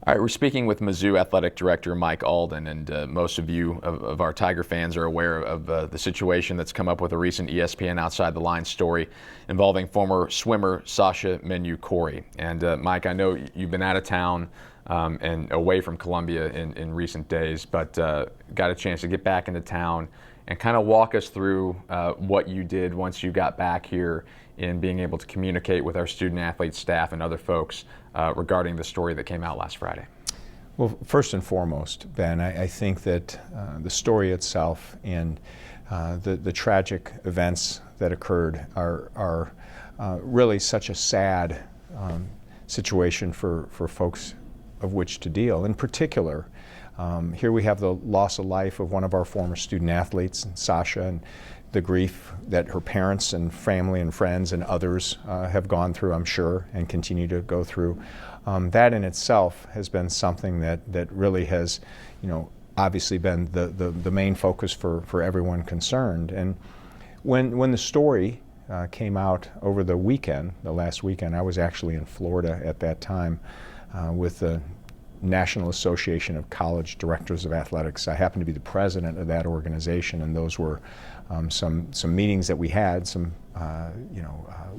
All right, we're speaking with Mizzou Athletic Director Mike Alden, and most of you of our Tiger fans are aware of the situation that's come up with a recent ESPN Outside the Line story involving former swimmer Sasha Menu-Courey. And Mike, I know you've been out of town and away from Columbia in recent days, but got a chance to get back into town and kind of walk us through what you did once you got back here in being able to communicate with our student athlete staff and other folks regarding the story that came out last Friday. Well, first and foremost, Ben, I think that the story itself and the tragic events that occurred are really such a sad situation for folks of which to deal. In particular, here we have the loss of life of one of our former student athletes, Sasha, and the grief that her parents and family and friends and others have gone through, I'm sure, and continue to go through. That in itself has been something that really has, obviously been the main focus for everyone concerned. And when the story came out over the weekend, the last weekend, I was actually in Florida at that time with the National Association of College Directors of Athletics. I happened to be the president of that organization, and those were some meetings that we had,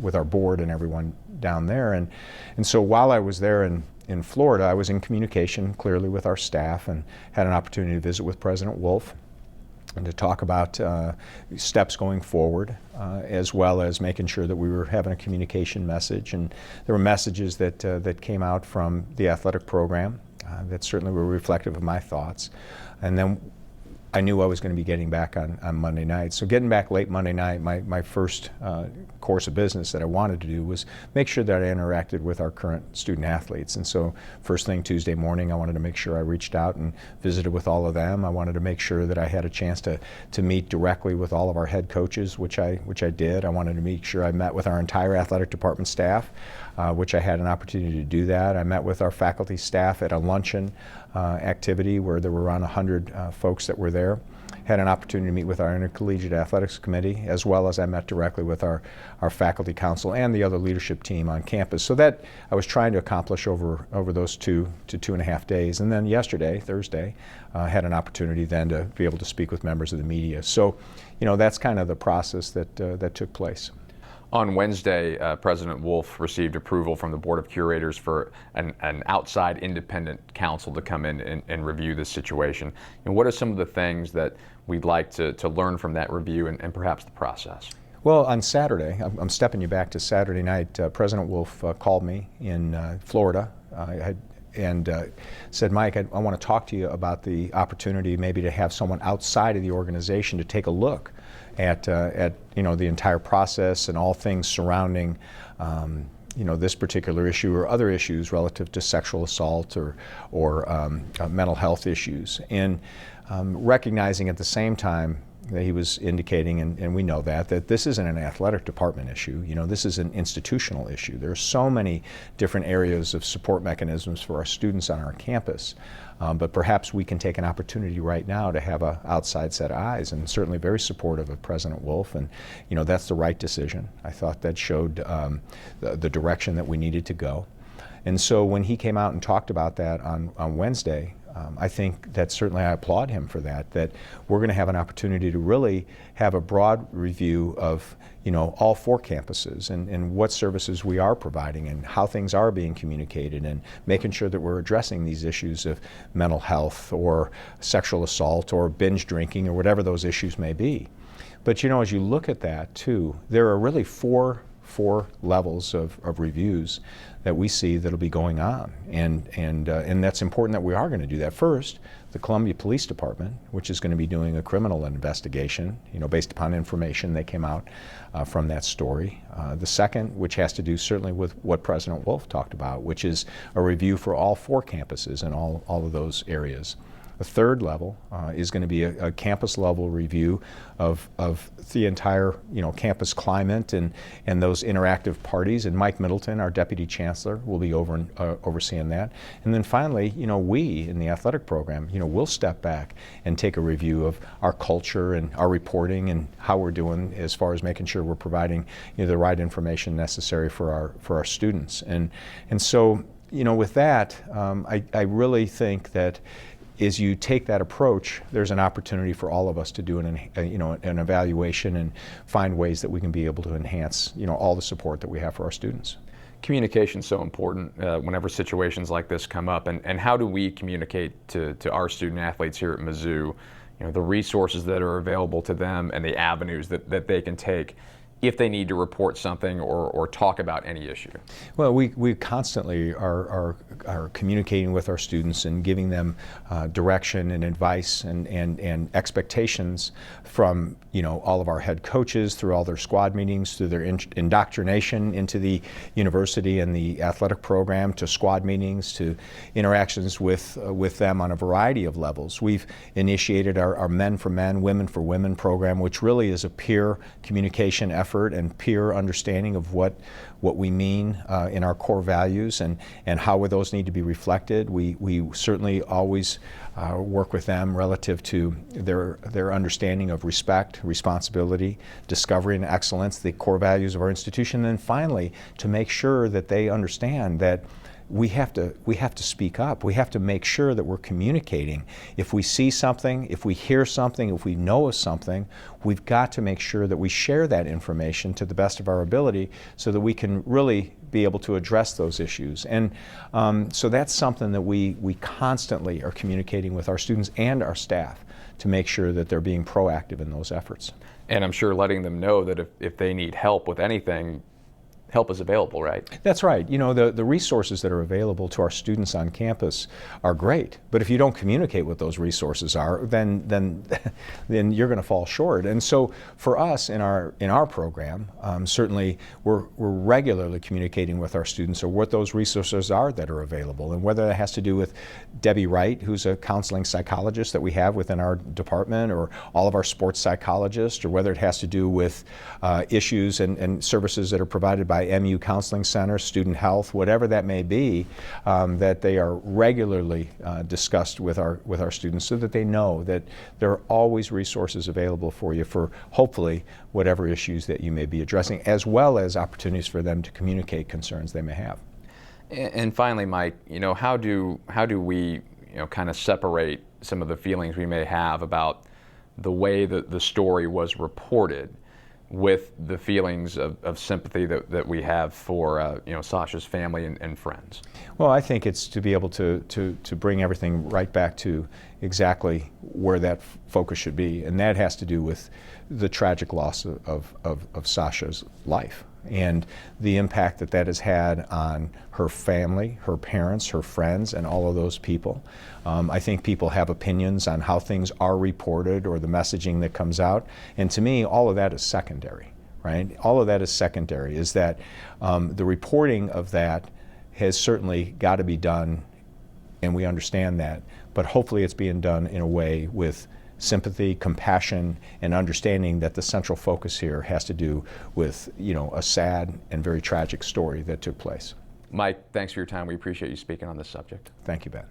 with our board and everyone down there. And so while I was there in Florida, I was in communication clearly with our staff and had an opportunity to visit with President Wolf and to talk about steps going forward, as well as making sure that we were having a communication message. And there were messages that came out from the athletic program that certainly were reflective of my thoughts. And then I knew I was going to be getting back on Monday night. So getting back late Monday night, my first course of business that I wanted to do was make sure that I interacted with our current student athletes. And so first thing Tuesday morning, I wanted to make sure I reached out and visited with all of them. I wanted to make sure that I had a chance to meet directly with all of our head coaches, which I did. I wanted to make sure I met with our entire athletic department staff, which I had an opportunity to do that. I met with our faculty staff at a luncheon activity where there were around 100 folks that were there. Had an opportunity to meet with our Intercollegiate Athletics Committee, as well as I met directly with our faculty council and the other leadership team on campus. So that I was trying to accomplish over those 2 to 2.5 days. And then yesterday, Thursday, had an opportunity then to be able to speak with members of the media. So, that's kind of the process that took place. On Wednesday, President Wolf received approval from the Board of Curators for an outside independent counsel to come in and review this situation. And what are some of the things that we'd like to learn from that review and perhaps the process? Well, on Saturday, I'm stepping you back to Saturday night, President Wolf called me in Florida and said, Mike, I want to talk to you about the opportunity maybe to have someone outside of the organization to take a look at the entire process and all things surrounding this particular issue or other issues relative to sexual assault or mental health issues. And recognizing at the same time that he was indicating, and we know that this isn't an athletic department issue. This is an institutional issue. There are so many different areas of support mechanisms for our students on our campus. But perhaps we can take an opportunity right now to have an outside set of eyes, and certainly very supportive of President Wolf. And, that's the right decision. I thought that showed the direction that we needed to go. And so when he came out and talked about that on Wednesday, I think that certainly I applaud him for that we're going to have an opportunity to really have a broad review of all 4 campuses and what services we are providing and how things are being communicated and making sure that we're addressing these issues of mental health or sexual assault or binge drinking or whatever those issues may be. But as you look at that too, there are really four levels of reviews that we see that'll be going on, and that's important that we are going to do that. First, the Columbia Police Department, which is going to be doing a criminal investigation, based upon information that came out from that story. The second, which has to do certainly with what President Wolf talked about, which is a review for all 4 campuses and all of those areas. The third level is going to be a campus level review of the entire campus climate and those interactive parties. And Mike Middleton, our Deputy Chancellor, will be overseeing that. And then finally, we in the athletic program, we'll step back and take a review of our culture and our reporting and how we're doing as far as making sure we're providing the right information necessary for our students. And so with that, I really think that as you take that approach, there's an opportunity for all of us to do an evaluation and find ways that we can be able to enhance, all the support that we have for our students. Communication is so important whenever situations like this come up, and how do we communicate to our student athletes here at Mizzou, the resources that are available to them and the avenues that they can take if they need to report something or talk about any issue? Well, we constantly are communicating with our students and giving them direction and advice and expectations from all of our head coaches, through all their squad meetings, through their indoctrination into the university and the athletic program, to squad meetings, to interactions with them on a variety of levels. We've initiated our Men for Men, Women for Women program, which really is a peer communication effort and peer understanding of what we mean in our core values and how those need to be reflected. We certainly always work with them relative to their understanding of respect, responsibility, discovery and excellence, the core values of our institution, and then finally to make sure that they understand that we have to speak up. We have to make sure that we're communicating. If we see something, if we hear something, if we know of something, we've got to make sure that we share that information to the best of our ability so that we can really be able to address those issues. And so that's something that we constantly are communicating with our students and our staff to make sure that they're being proactive in those efforts. And I'm sure letting them know that if they need help with anything, help is available, right? That's right. The resources that are available to our students on campus are great, but if you don't communicate what those resources are, then you're going to fall short. And so for us in our program, certainly we're regularly communicating with our students or what those resources are that are available, and whether that has to do with Debbie Wright, who's a counseling psychologist that we have within our department, or all of our sports psychologists, or whether it has to do with issues and services that are provided by MU Counseling Center, Student Health, whatever that may be, that they are regularly discussed with our students so that they know that there are always resources available for you for hopefully whatever issues that you may be addressing, as well as opportunities for them to communicate concerns they may have. And finally, Mike, how do we kind of separate some of the feelings we may have about the way that the story was reported with the feelings of sympathy that we have for Sasha's family and friends? Well, I think it's to be able to bring everything right back to exactly where that focus should be, and that has to do with the tragic loss of Sasha's life and the impact that has had on her family, her parents, her friends, and all of those people. I think people have opinions on how things are reported or the messaging that comes out, and to me, all of that is secondary, right? All of that is secondary, is that the reporting of that has certainly got to be done, and we understand that, but hopefully it's being done in a way with sympathy, compassion, and understanding that the central focus here has to do with a sad and very tragic story that took place. Mike, thanks for your time. We appreciate you speaking on this subject. Thank you, Ben.